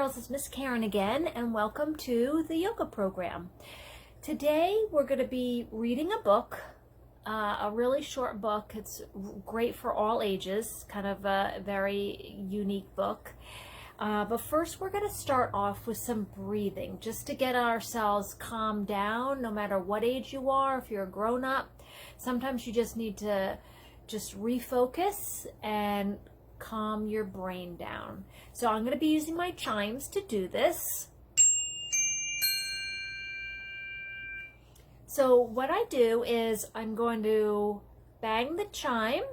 girls, it's Miss Karen again, and welcome to the yoga program. Today we're going to be reading a book, a really short book. It's great for all ages, kind of a very unique book. But first we're going to start off with some breathing, just to get ourselves calmed down, no matter what age you are. If you're a grown-up, sometimes you just need to refocus and calm your brain down. So I'm going to be using my chimes to do this. So what I do is I'm going to bang the chime,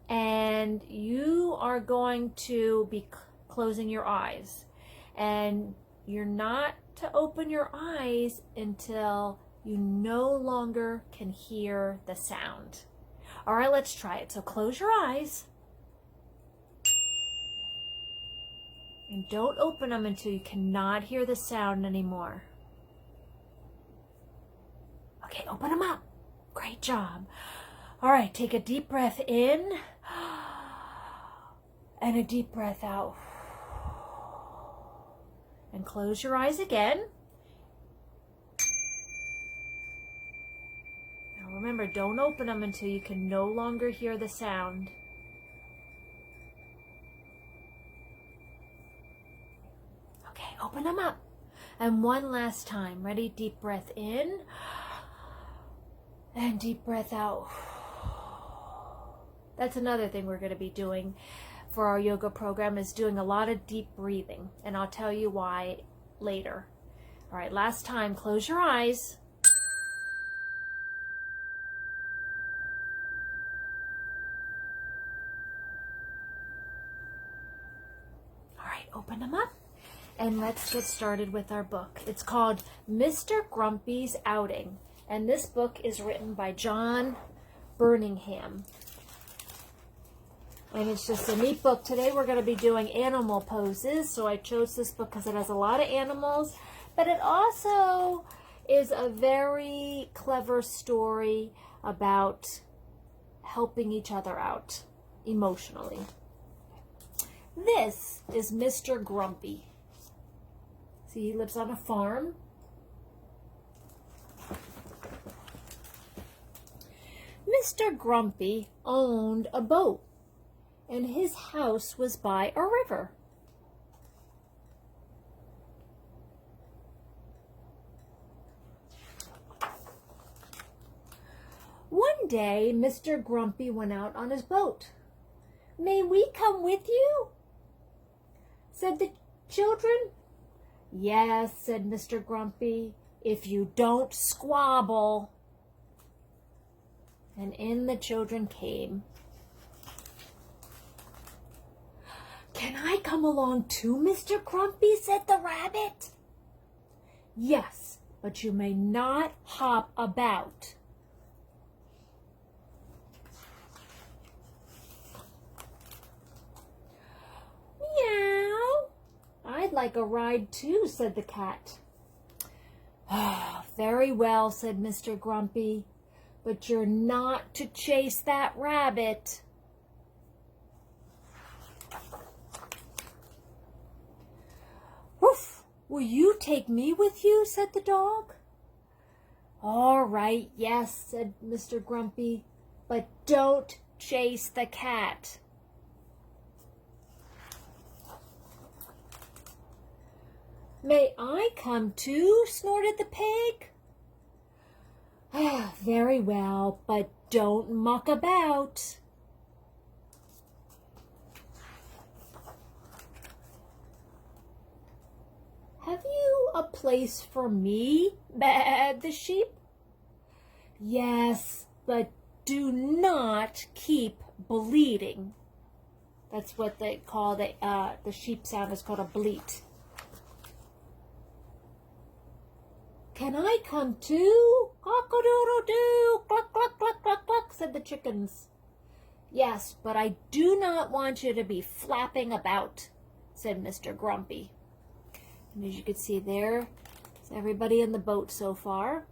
and you are going to be closing your eyes. And you're not to open your eyes until you no longer can hear the sound. All right, let's try it. So close your eyes. And don't open them until you cannot hear the sound anymore. Okay, open them up. Great job. All right, take a deep breath in and a deep breath out. And close your eyes again. Now remember, don't open them until you can no longer hear the sound. Open them up. And one last time. Ready? Deep breath in. And deep breath out. That's another thing we're going to be doing for our yoga program, is doing a lot of deep breathing. And I'll tell you why later. All right, last time. Close your eyes. All right, open them up. And let's get started with our book. It's called Mr. Grumpy's Outing. And this book is written by John Birmingham. And it's just a neat book. Today we're going to be doing animal poses. So I chose this book because it has a lot of animals. But it also is a very clever story about helping each other out emotionally. This is Mr. Grumpy. See, he lives on a farm. Mr. Grumpy owned a boat, and his house was by a river. One day, Mr. Grumpy went out on his boat. "May we come with you?" said the children. "Yes," said Mr. Grumpy, "if you don't squabble." And in the children came. "Can I come along too, Mr. Grumpy?" said the rabbit. "Yes, but you may not hop about." "Meow. I'd like a ride too," said the cat. "Ah, very well," said Mr. Grumpy, "but you're not to chase that rabbit." "Woof, will you take me with you?" said the dog. "All right, yes," said Mr. Grumpy, "but don't chase the cat." "May I come too?" snorted the pig. "Ah, very well, but don't muck about." "Have you a place for me?" baaed the sheep. "Yes, but do not keep bleating." That's what they call the sheep sound is called a bleat. "Can I come too?" "Cock-a-doodle-doo, cluck, cluck, cluck, cluck, cluck," said the chickens. "Yes, but I do not want you to be flapping about," said Mr. Grumpy. And as you can see, there is everybody in the boat so far.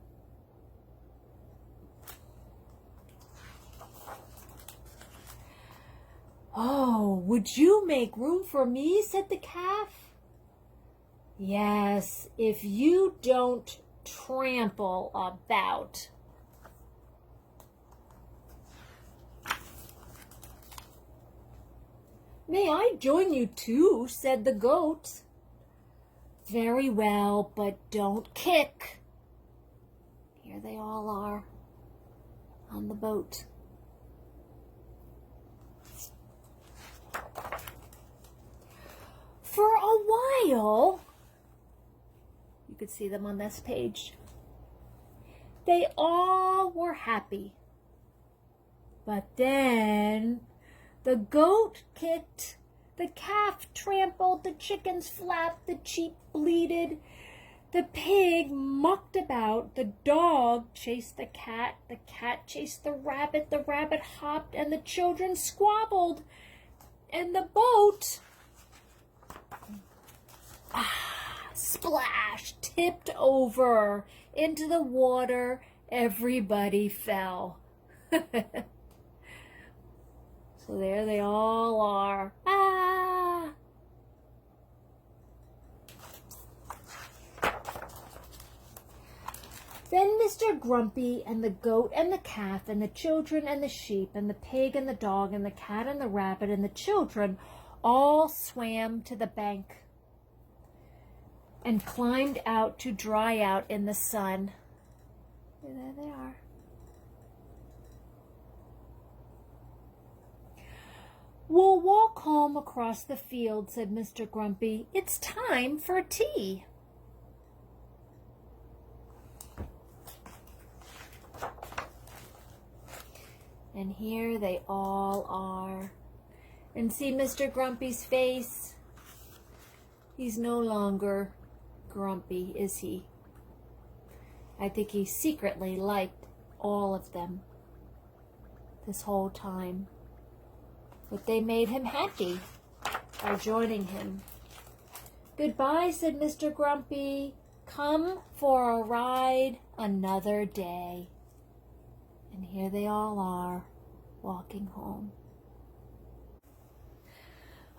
"Oh, would you make room for me?" said the calf. Yes, if you don't trample about. May I join you too, said the goat. Very well, but don't kick. Here they all are on the boat. For a while, you could see them on this page, they all were happy. But then the goat kicked, the calf trampled, the chickens flapped, the sheep bleated, the pig mucked about, the dog chased the cat chased the rabbit hopped, and the children squabbled, and the boat, splash, tipped over into the water. Everybody fell. So there they all are. Then Mr. Grumpy and the goat and the calf and the children and the sheep and the pig and the dog and the cat and the rabbit and the children all swam to the bank and climbed out to dry out in the sun. There they are. We'll walk home across the field, said Mr. Grumpy. It's time for tea. And here they all are. And see Mr. Grumpy's face? He's no longer grumpy, is he? I think he secretly liked all of them this whole time. But they made him happy by joining him. Goodbye, said Mr. Grumpy. Come for a ride another day. And here they all are, walking home.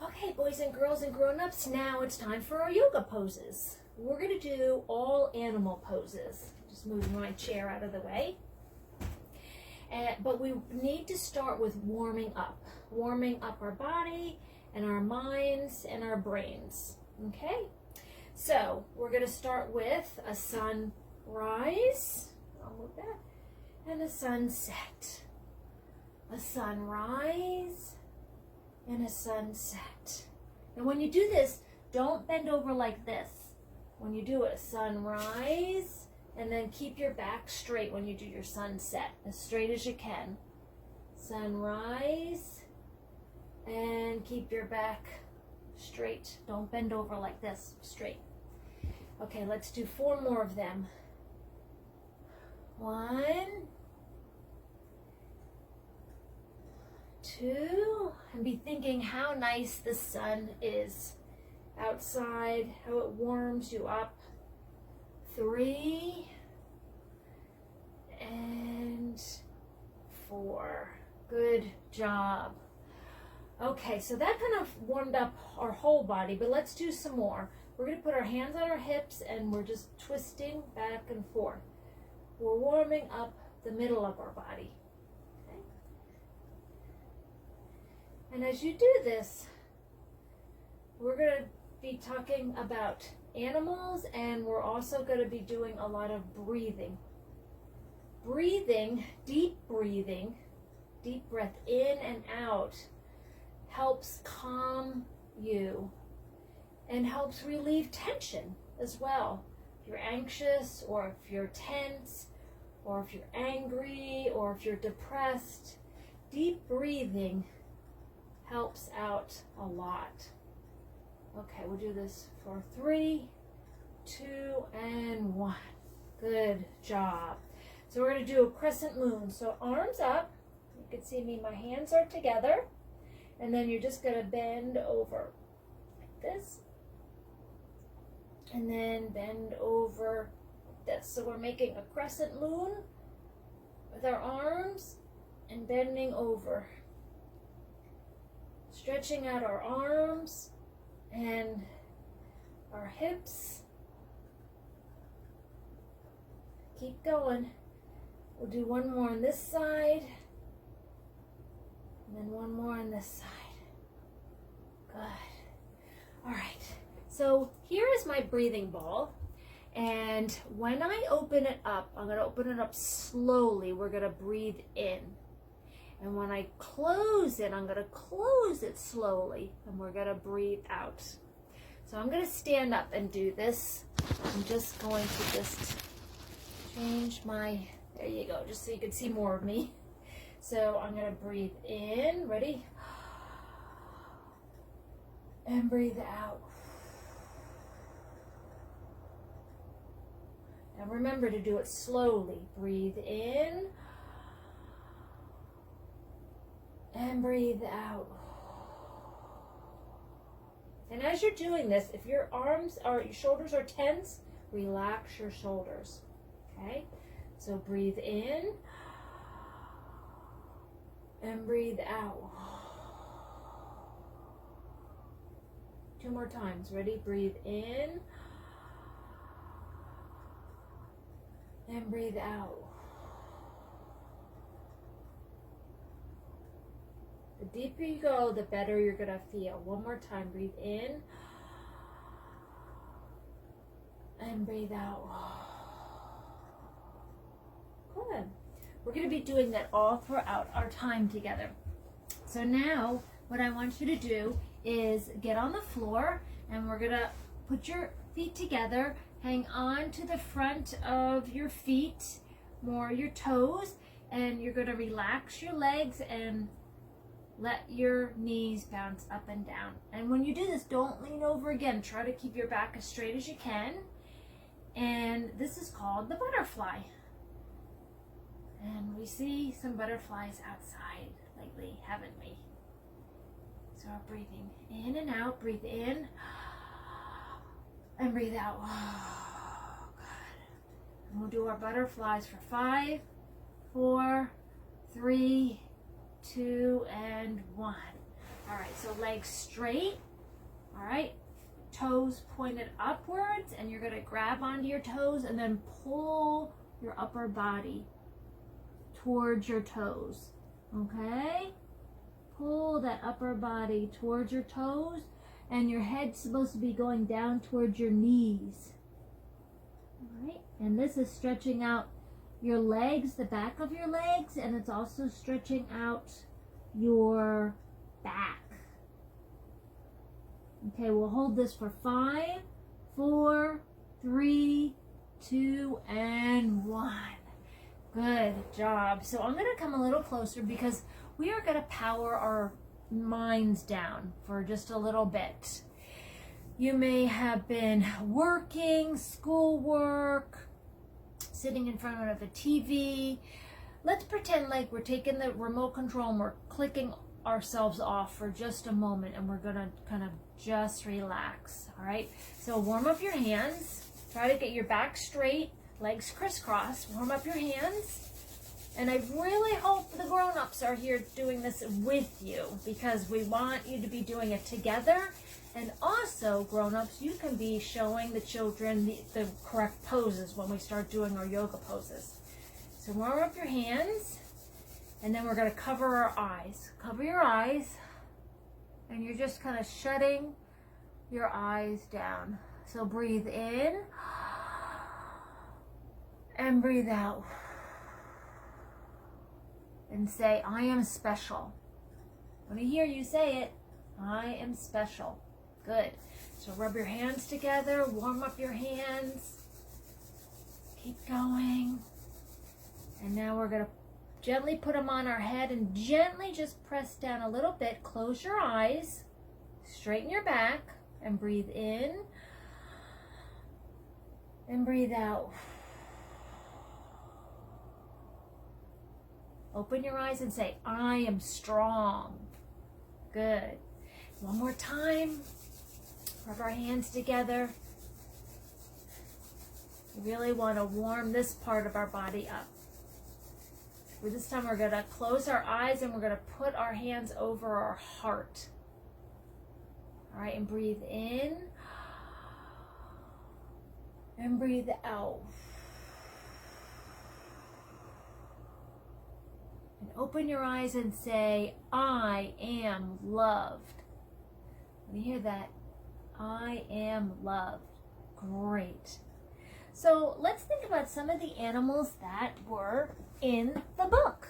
Okay, boys and girls and grown-ups, now it's time for our yoga poses. We're going to do all animal poses. Just moving my chair out of the way. But we need to start with warming up our body and our minds and our brains. Okay? So we're going to start with a sunrise. I'll move that. And a sunset. A sunrise and a sunset. And when you do this, don't bend over like this. When you do a sunrise, and then keep your back straight when you do your sunset, as straight as you can. Sunrise, and keep your back straight. Don't bend over like this, straight. Okay, let's do 4 more of them. 1, 2, and be thinking how nice the sun is outside, how it warms you up. 3 and 4. Good job. Okay, so that kind of warmed up our whole body, but let's do some more. We're going to put our hands on our hips and we're just twisting back and forth. We're warming up the middle of our body. Okay? And as you do this, we're going to be talking about animals, and we're also going to be doing a lot of breathing. Deep breath in and out helps calm you and helps relieve tension as well. If you're anxious, or if you're tense, or if you're angry, or if you're depressed, deep breathing helps out a lot. Okay, we'll do this for 3, 2, and 1. Good job. So we're going to do a crescent moon. So arms up. You can see me, my hands are together. And then you're just going to bend over like this. And then bend over like this. So we're making a crescent moon with our arms and bending over. Stretching out our arms and our hips. Keep going. We'll do one more on this side. And then one more on this side. Good. All right. So here is my breathing ball. And when I open it up, I'm going to open it up slowly. We're going to breathe in. And when I close it, I'm going to close it slowly. And we're going to breathe out. So I'm going to stand up and do this. I'm just going to just change my, there you go, just so you can see more of me. So I'm going to breathe in. Ready? And breathe out. Now remember to do it slowly. Breathe in and breathe out. And as you're doing this, if your arms or your shoulders are tense, relax your shoulders. Okay? So breathe in and breathe out. 2 more times. Ready? Breathe in. And breathe out. The deeper you go, the better you're going to feel. 1 more time. Breathe in. And breathe out. Good. We're going to be doing that all throughout our time together. So now, what I want you to do is get on the floor, and we're going to put your feet together. Hang on to the front of your feet, more your toes, and you're going to relax your legs and let your knees bounce up and down. And when you do this, don't lean over again. Try to keep your back as straight as you can. And this is called the butterfly. And we see some butterflies outside lately, haven't we? So we're breathing in and out. Breathe in. And breathe out. Oh, good. And we'll do our butterflies for 5, 4, 3, 2, and 1. All right, so legs straight. All right, toes pointed upwards, and you're going to grab onto your toes and then pull your upper body towards your toes. Okay? Pull that upper body towards your toes. And your head's supposed to be going down towards your knees. All right, and this is stretching out your legs, the back of your legs, and it's also stretching out your back. Okay, we'll hold this for 5, 4, 3, 2, and 1. Good job. So I'm going to come a little closer because we are going to power our minds down for just a little bit. You may have been working, schoolwork, sitting in front of a TV. Let's pretend like we're taking the remote control and we're clicking ourselves off for just a moment, and we're gonna kind of just relax. All right, so warm up your hands. Try to get your back straight, legs crisscross. Warm up your hands. And I really hope the grown-ups are here doing this with you, because we want you to be doing it together. And also, grown-ups, you can be showing the children the correct poses when we start doing our yoga poses. So warm up your hands, and then we're going to cover our eyes. Cover your eyes, and you're just kind of shutting your eyes down. So breathe in, and breathe out. And say, I am special. When I hear you say it, I am special. Good. So rub your hands together, warm up your hands. Keep going. And now we're going to gently put them on our head and gently just press down a little bit. Close your eyes, straighten your back, and breathe in. And breathe out. Open your eyes and say, I am strong. Good. One more time. Rub our hands together. We really want to warm this part of our body up. For this time, we're going to close our eyes and we're going to put our hands over our heart. All right, and breathe in. And breathe out. And open your eyes and say, I am loved. Let me hear that. I am loved. Great. So let's think about some of the animals that were in the book.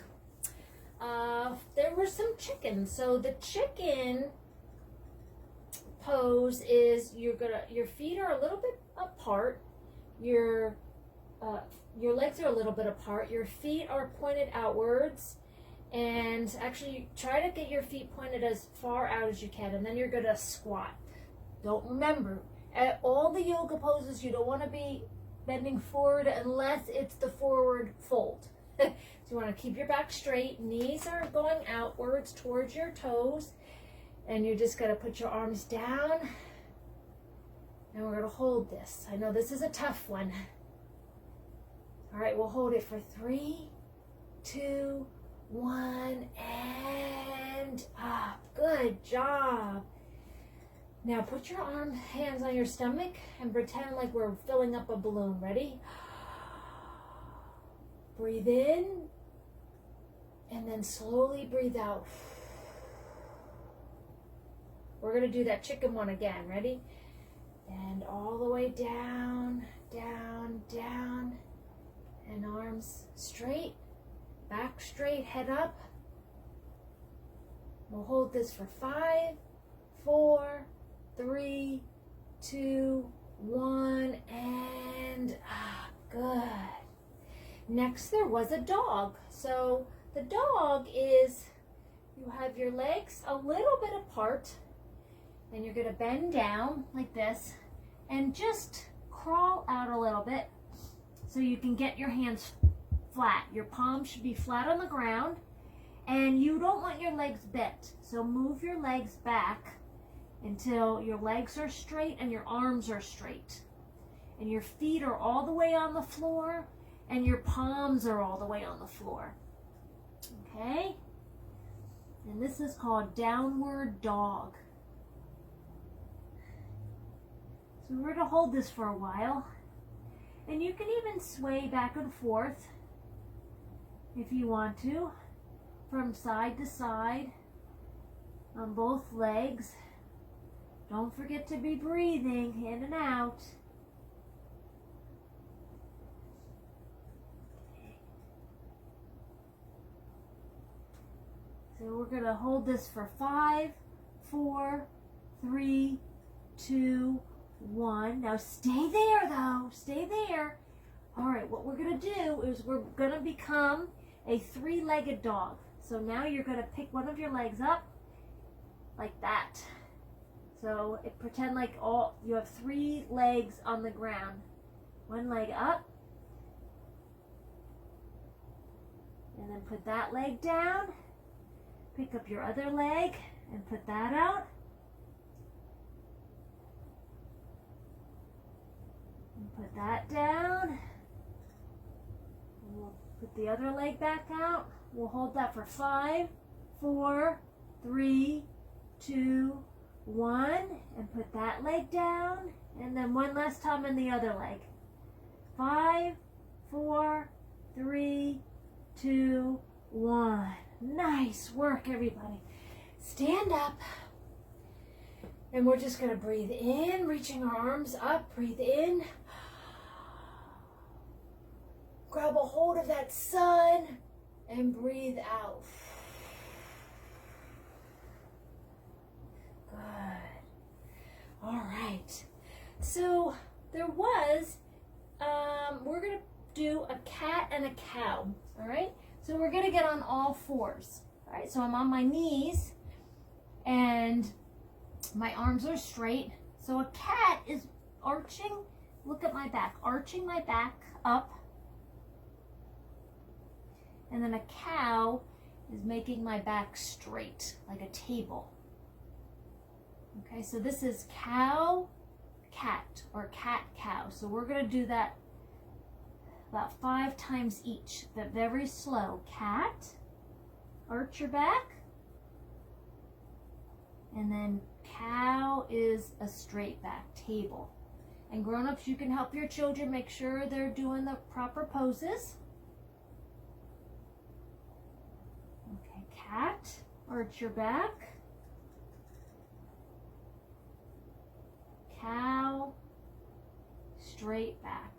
There were some chickens. So the chicken pose is your feet are a little bit apart. Your legs are a little bit apart. Your feet are pointed outwards. And actually try to get your feet pointed as far out as you can. And then you're going to squat. Don't remember, at all the yoga poses, you don't want to be bending forward unless it's the forward fold. So you want to keep your back straight. Knees are going outwards towards your toes. And you're just going to put your arms down. And we're going to hold this. I know this is a tough one. All right, we'll hold it for 3, 2, 1, and up. Good job. Now put your hands on your stomach and pretend like we're filling up a balloon. Ready? Breathe in and then slowly breathe out. We're going to do that chicken one again. Ready? And all the way down, down, down. And arms straight, back straight, head up. We'll hold this for 5, 4, 3, 2, 1, and up. Good. Next, there was a dog. So the dog is, you have your legs a little bit apart, and you're going to bend down like this, and just crawl out a little bit so you can get your hands flat. Your palms should be flat on the ground, and you don't want your legs bent. So move your legs back until your legs are straight and your arms are straight. And your feet are all the way on the floor, and your palms are all the way on the floor. Okay? And this is called downward dog. So we're going to hold this for a while. And you can even sway back and forth if you want to, from side to side on both legs. Don't forget to be breathing in and out. So we're going to hold this for 5, 4, 3, 2, 1. Now stay there though, stay there. All right, what we're going to do is we're going to become a 3-legged dog. So now you're going to pick one of your legs up like that. So pretend like you have 3 legs on the ground. One leg up. And then put that leg down. Pick up your other leg and put that out. And put that down. And we'll put the other leg back out. We'll hold that for 5, 4, 3, 2, 1. And put that leg down. And then one last time on the other leg. 5, 4, 3, 2, 1. Nice work, everybody. Stand up. And we're just going to breathe in, reaching our arms up. Breathe in. Grab a hold of that sun and breathe out. Good. All right. So there was, we're going to do a cat and a cow. All right. So we're going to get on all 4s. All right, so I'm on my knees and my arms are straight. So a cat is arching, look at my back, arching my back up. And then a cow is making my back straight, like a table. Okay, so this is cow, cat, or cat, cow. So we're going to do that about 5 times each, but very slow. Cat, arch your back, and then cow is a straight back, table. And grown-ups, you can help your children make sure they're doing the proper poses. Okay, cat, arch your back. Cow, straight back.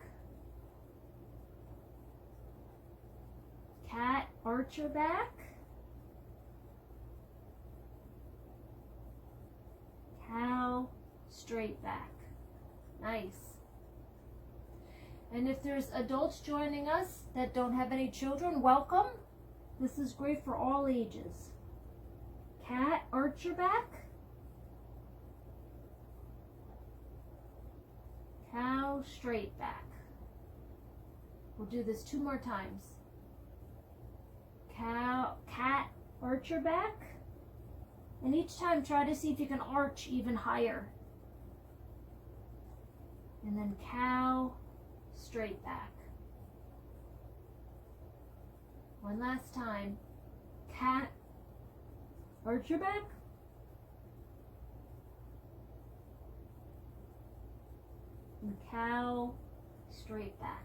Cat, arch your back. Cow, straight back. Nice. And if there's adults joining us that don't have any children, welcome. This is great for all ages. Cat, arch your back. Cow, straight back. We'll do this 2 more times. Cow, cat, arch your back. And each time try to see if you can arch even higher. And then cow, straight back. One last time. Cat, arch your back. And cow, straight back.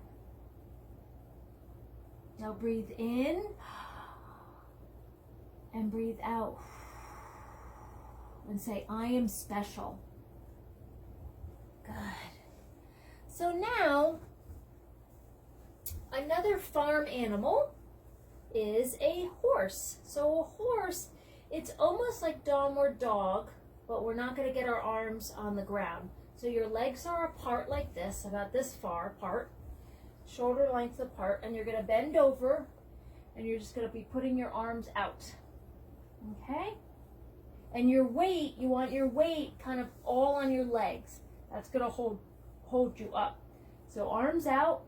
Now breathe in and breathe out. And say, I am special. Good. So now, another farm animal is a horse. So a horse, it's almost like downward dog, but we're not going to get our arms on the ground. So your legs are apart like this, about this far apart, shoulder length apart, and you're going to bend over, and you're just going to be putting your arms out. Okay? And your weight, you want your weight kind of all on your legs. That's going to hold you up. So arms out,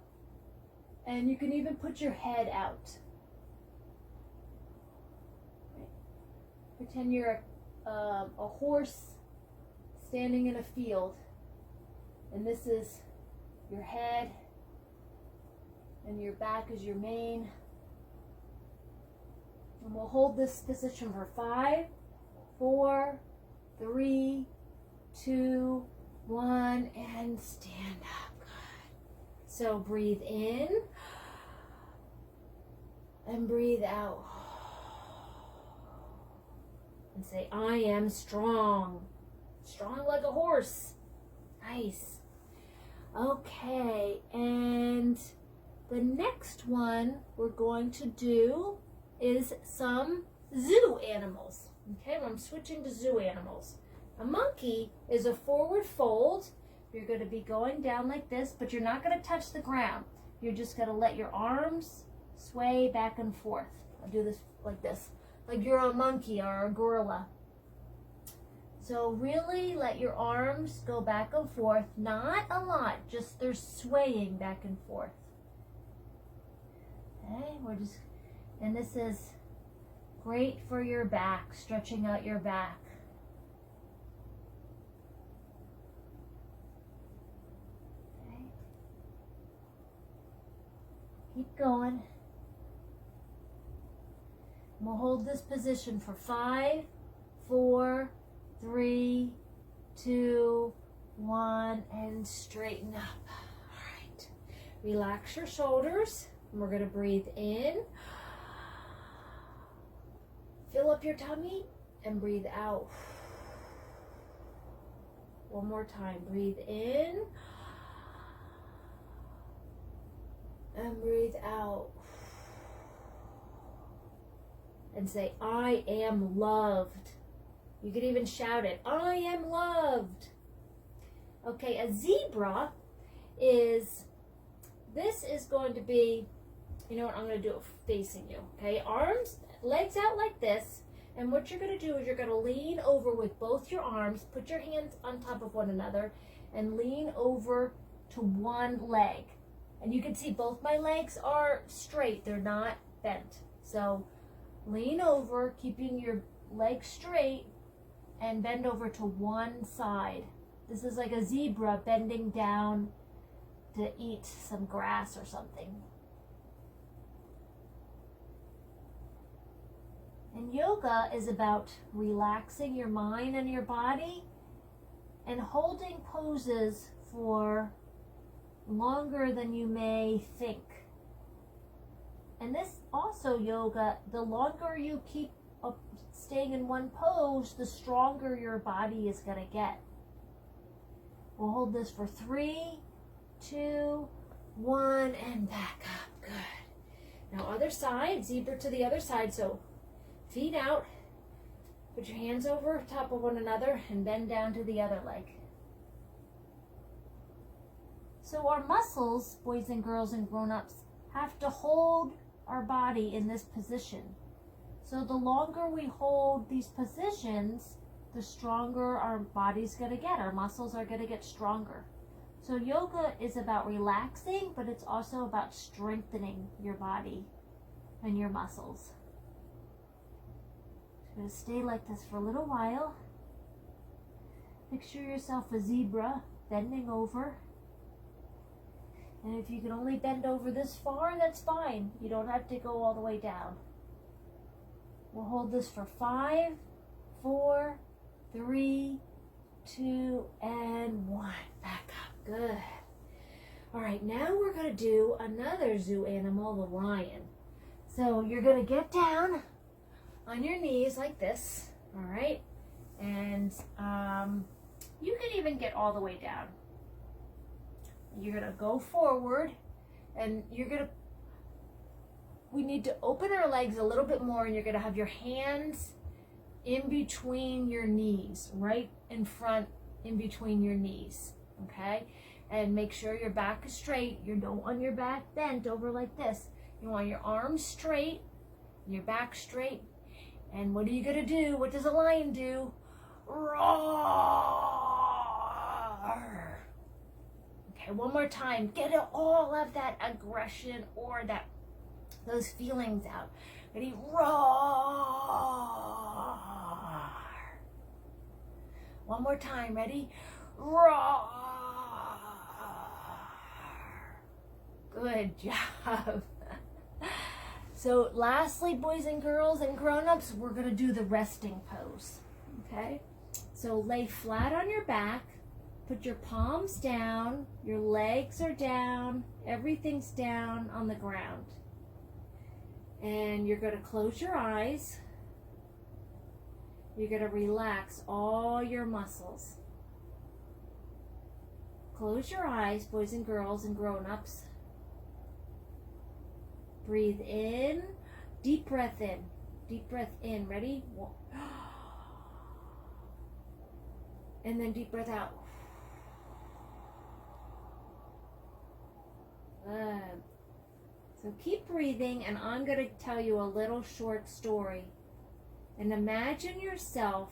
and you can even put your head out. Pretend you're a horse standing in a field, and this is your head, and your back is your mane. And we'll hold this position for 5, 4, 3, 2, 1, and stand up. Good. So breathe in and breathe out. And say, I am strong. Strong like a horse. Nice. Okay, and the next one we're going to do is some zoo animals. Okay, well, I'm switching to zoo animals. A monkey is a forward fold. You're going to be going down like this, but you're not going to touch the ground. You're just going to let your arms sway back and forth. I'll do this, like you're a monkey or a gorilla. So really let your arms go back and forth, not a lot, just they're swaying back and forth. Okay, and this is great for your back, stretching out your back. Okay. Keep going. And we'll hold this position for 5, 4, 3, 2, 1, and straighten up. All right. Relax your shoulders. And we're going to breathe in. Fill up your tummy and breathe out. One more time. Breathe in and breathe out. And say, I am loved. You could even shout it, I am loved. Okay, a zebra this is going to be, you know what, I'm going to do it facing you. Okay, arms, legs out like this. And what you're going to do is you're going to lean over with both your arms, put your hands on top of one another, and lean over to one leg. And you can see both my legs are straight, they're not bent. So lean over, keeping your legs straight, and bend over to one side. This is like a zebra bending down to eat some grass or something. And yoga is about relaxing your mind and your body and holding poses for longer than you may think. And this also, yoga, the longer you keep staying in one pose, the stronger your body is going to get. We'll hold this for 3, 2, 1, and back up. Good. Now other side, zebra to the other side. So feet out, put your hands over top of one another, and bend down to the other leg. So our muscles, boys and girls and grown-ups, have to hold our body in this position. So the longer we hold these positions, the stronger our body's going to get. Our muscles are going to get stronger. So yoga is about relaxing, but it's also about strengthening your body and your muscles. So going to stay like this for a little while. Picture yourself a zebra bending over. And if you can only bend over this far, that's fine. You don't have to go all the way down. We'll hold this for 5, 4, 3, 2, and 1. Back up. Good. All right, now we're going to do another zoo animal, the lion. So you're going to get down on your knees like this, all right? And you can even get all the way down. You're going to go forward, and we need to open our legs a little bit more, and you're going to have your hands in between your knees, right in front, in between your knees, okay? And make sure your back is straight. You don't want your back bent over like this. You want your arms straight, your back straight. And what are you going to do? What does a lion do? Roar! Okay, one more time. Get all of that aggression or those feelings out. Ready? Roar! One more time. Ready? Roar! Good job. So lastly, boys and girls and grown-ups, we're going to do the resting pose. Okay? So lay flat on your back. Put your palms down, your legs are down, everything's down on the ground. And you're going to close your eyes. You're going to relax all your muscles. Close your eyes, boys and girls and grown-ups. Breathe in, deep breath in. Deep breath in, ready? And then deep breath out. Good. So keep breathing, and I'm going to tell you a little short story. And imagine yourself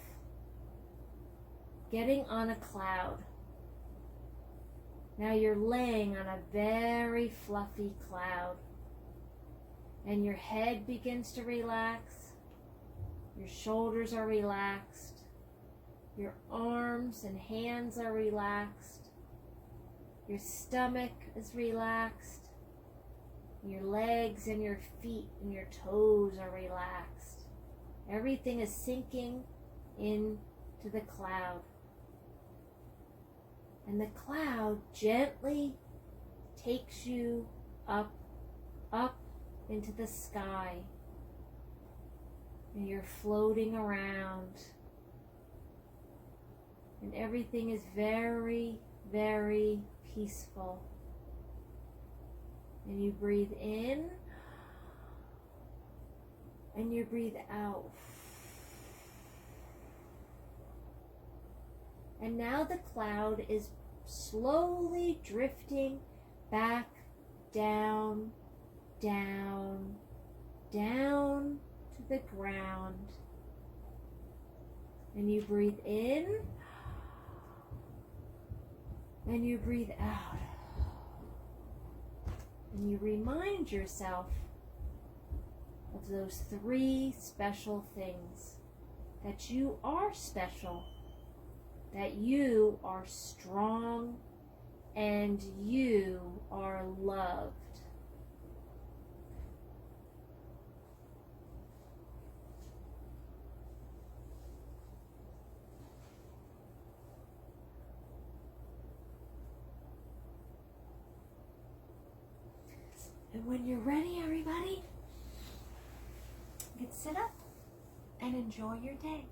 getting on a cloud. Now you're laying on a very fluffy cloud. And your head begins to relax. Your shoulders are relaxed. Your arms and hands are relaxed. Your stomach is relaxed. Your legs and your feet and your toes are relaxed. Everything is sinking into the cloud. And the cloud gently takes you up into the sky. And you're floating around. And everything is very, very peaceful. And you breathe in and you breathe out. And now the cloud is slowly drifting back down, down, down to the ground. And you breathe in and you breathe out. And you remind yourself of those 3 special things. That you are special. That you are strong. And you are loved. And when you're ready, everybody, you can sit up and enjoy your day.